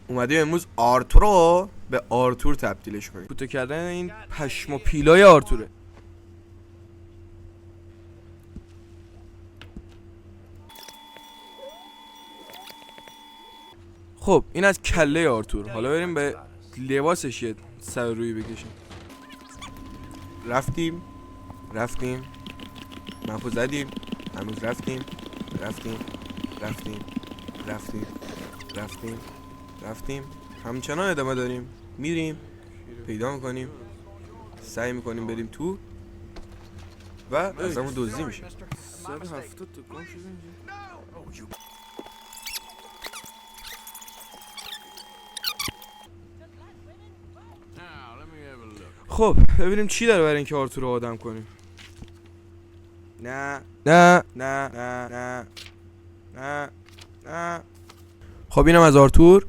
اومدیم امروز آرتور رو به آرتور تبدیلش کنیم. کوتاه کردن این پشم و پیلای آرتوره. خب این از کله آرتور. حالا بریم به لباسش یه سر روی بکشیم. رفتیم منفو زدیم، هنوز رفتیم همچنان ادامه داریم، میریم پیدا میکنیم، سعی میکنیم بریم تو و از همون دزدی میشه. 170 تا گم شده اینجا. خب ببینیم چی داره برای اینکه آرتور رو آدم کنیم. نه. خب اینم از آرتور.